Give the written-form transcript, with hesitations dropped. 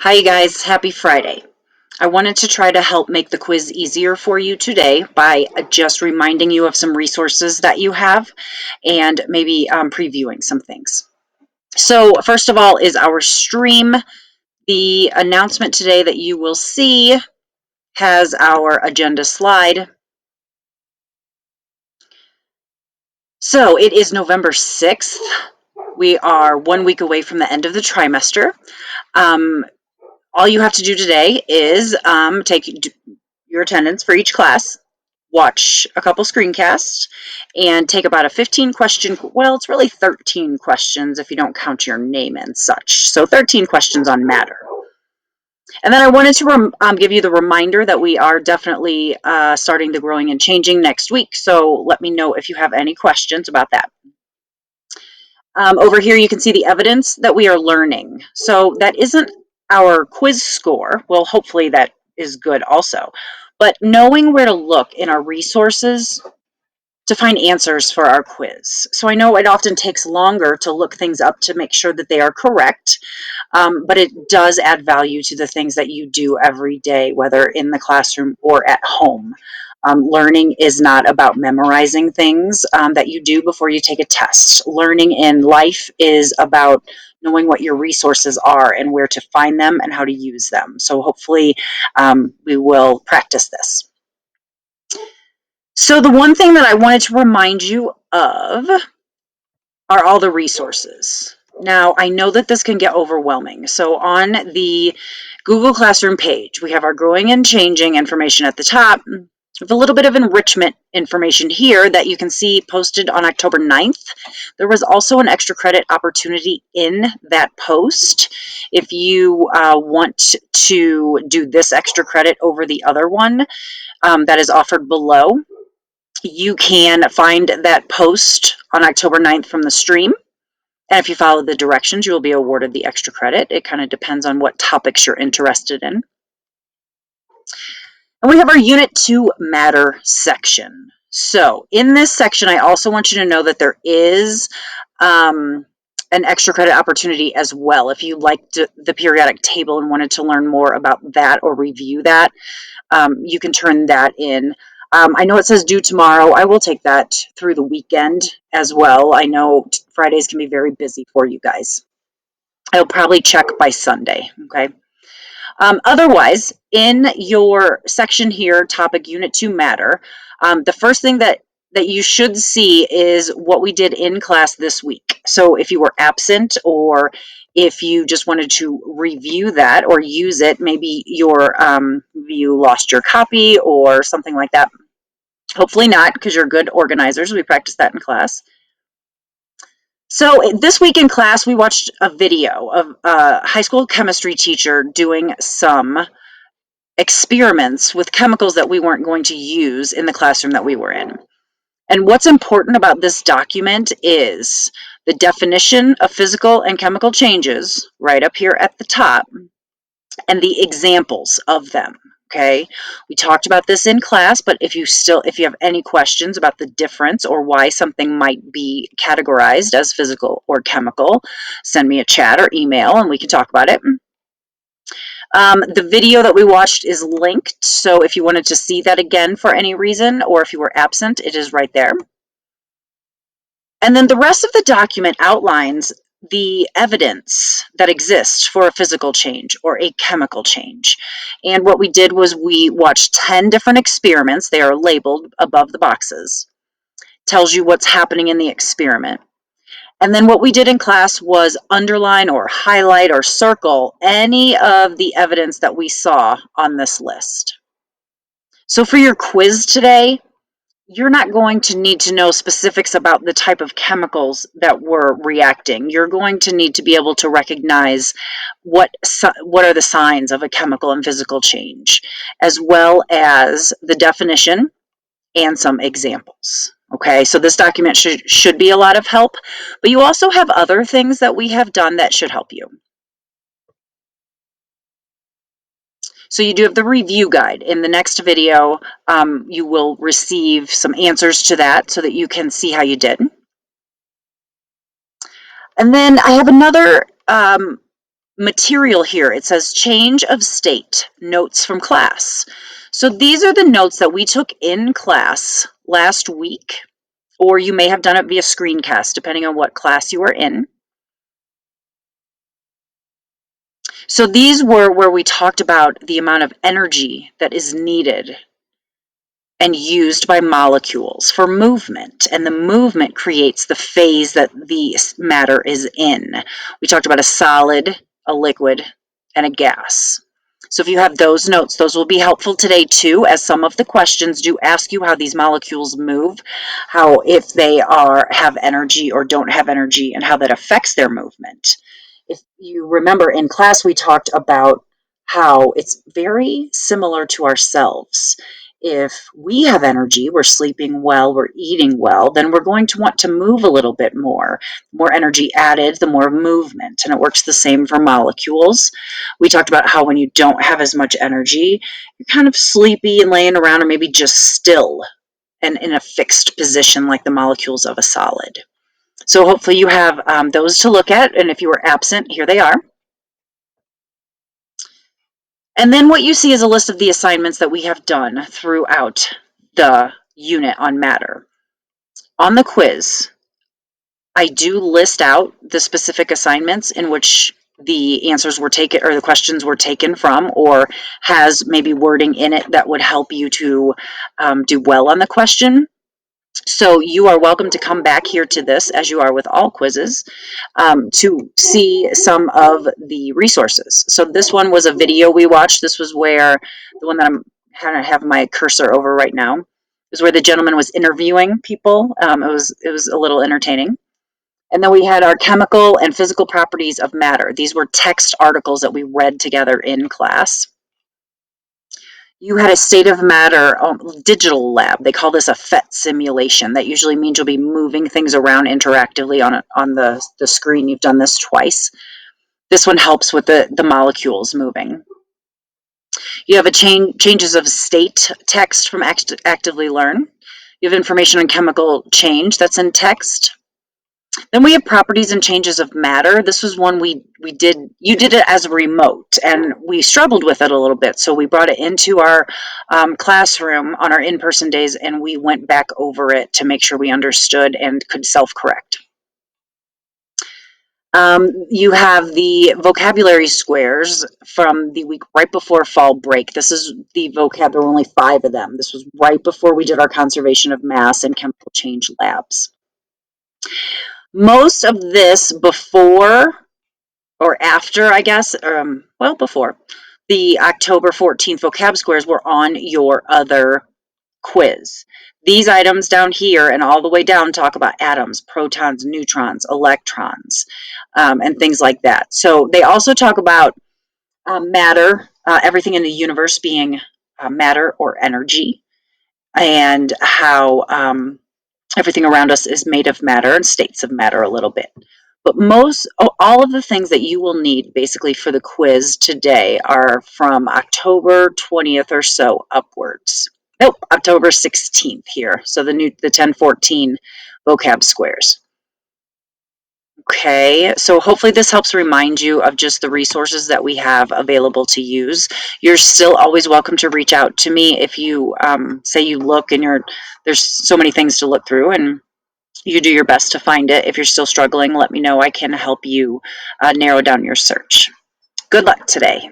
Hi, you guys. Happy Friday. I wanted to try to help make the quiz easier for you today by just reminding you of some resources that you have and maybe previewing some things. So, first of all, is our stream. The announcement today that you will see has our agenda slide. So, it is November 6th. We are 1 week away from the end of the trimester. All you have to do today is take your attendance for each class, watch a couple screencasts, and take about a 15 question, well, it's really 13 questions if you don't count your name and such. So 13 questions on matter. And then I wanted to give you the reminder that we are definitely starting the Growing and Changing next week. So let me know if you have any questions about that. Over here, you can see the evidence that we are learning. So that isn't our quiz score. Well, hopefully that is good also. But knowing where to look in our resources to find answers for our quiz. So I know it often takes longer to look things up to make sure that they are correct, but it does add value to the things that you do every day, whether in the classroom or at home. Learning is not about memorizing things that you do before you take a test. Learning in life is about knowing what your resources are and where to find them and how to use them. So hopefully we will practice this. So the one thing that I wanted to remind you of are all the resources. Now, I know that this can get overwhelming. So on the Google Classroom page, we have our Growing and Changing information at the top, with a little bit of enrichment information here that you can see posted on October 9th. There was also an extra credit opportunity in that post. If you want to do this extra credit over the other one that is offered below, you can find that post on October 9th from the stream. And if you follow the directions, you will be awarded the extra credit. It kind of depends on what topics you're interested in. And we have our Unit 2 Matter section. So in this section, I also want you to know that there is an extra credit opportunity as well. If you liked the periodic table and wanted to learn more about that or review that, you can turn that in. I know it says due tomorrow. I will take that through the weekend as well. I know Fridays can be very busy for you guys. I'll probably check by Sunday, okay? Otherwise, in your section here, topic Unit 2 Matter, the first thing that you should see is what we did in class this week. So if you were absent or if you just wanted to review that or use it, maybe you lost your copy or something like that. Hopefully not, because you're good organizers. We practiced that in class. So this week in class, we watched a video of a high school chemistry teacher doing some experiments with chemicals that we weren't going to use in the classroom that we were in. And what's important about this document is the definition of physical and chemical changes right up here at the top and the examples of them. Okay, we talked about this in class, but if you have any questions about the difference or why something might be categorized as physical or chemical, send me a chat or email and we can talk about it. The video that we watched is linked, so if you wanted to see that again for any reason, or if you were absent, it is right there. And then the rest of the document outlines the evidence that exists for a physical change or a chemical change. And what we did was we watched 10 different experiments. They are labeled above the boxes. Tells you what's happening in the experiment. And then what we did in class was underline or highlight or circle any of the evidence that we saw on this list. So for your quiz today, you're not going to need to know specifics about the type of chemicals that were reacting. You're going to need to be able to recognize what are the signs of a chemical and physical change, as well as the definition and some examples. Okay, so this document should be a lot of help, but you also have other things that we have done that should help you. So you do have the review guide. In the next video, you will receive some answers to that so that you can see how you did. And then I have another material here, it says change of state, notes from class. So these are the notes that we took in class last week, or you may have done it via screencast, depending on what class you are in. So these were where we talked about the amount of energy that is needed and used by molecules for movement, and the movement creates the phase that the matter is in. We talked about a solid, a liquid, and a gas. So if you have those notes, those will be helpful today too, as some of the questions do ask you how these molecules move, how if they have energy or don't have energy, and how that affects their movement. If you remember in class, we talked about how it's very similar to ourselves. If we have energy, we're sleeping well, we're eating well, then we're going to want to move a little bit more. The more energy added, the more movement, and it works the same for molecules. We talked about how when you don't have as much energy, you're kind of sleepy and laying around, or maybe just still and in a fixed position like the molecules of a solid. So hopefully you have those to look at, and if you were absent, here they are. And then what you see is a list of the assignments that we have done throughout the unit on matter. On the quiz, I do list out the specific assignments in which the answers were taken or the questions were taken from, or has maybe wording in it that would help you to do well on the question. So you are welcome to come back here to this, as you are with all quizzes, to see some of the resources. So this one was a video we watched. This was where the one that I'm kind of have my cursor over right now is where the gentleman was interviewing people. It was a little entertaining. And then we had our chemical and physical properties of matter. These were text articles that we read together in class. You had a state of matter digital lab. They call this a PhET simulation. That usually means you'll be moving things around interactively on the screen. You've done this twice. This one helps with the molecules moving. You have a changes of state text from actively learn. You have information on chemical change that's in text. Then we have properties and changes of matter. This was one we did, you did it as a remote, and we struggled with it a little bit. So we brought it into our classroom on our in-person days, and we went back over it to make sure we understood and could self-correct. You have the vocabulary squares from the week right before fall break. This is the vocab, there were only 5 of them. This was right before we did our conservation of mass and chemical change labs. Most of this before or after, I guess, well, before the October 14th vocab squares were on your other quiz. These items down here and all the way down talk about atoms, protons, neutrons, electrons, and things like that. So they also talk about matter, everything in the universe being matter or energy, and how everything around us is made of matter and states of matter a little bit. But all of the things that you will need basically for the quiz today are from October 20th or so upwards. Nope, October 16th here. So the 1014 vocab squares. Okay, so hopefully this helps remind you of just the resources that we have available to use. You're still always welcome to reach out to me if you say you look and there's so many things to look through, and you do your best to find it. If you're still struggling, let me know. I can help you narrow down your search. Good luck today.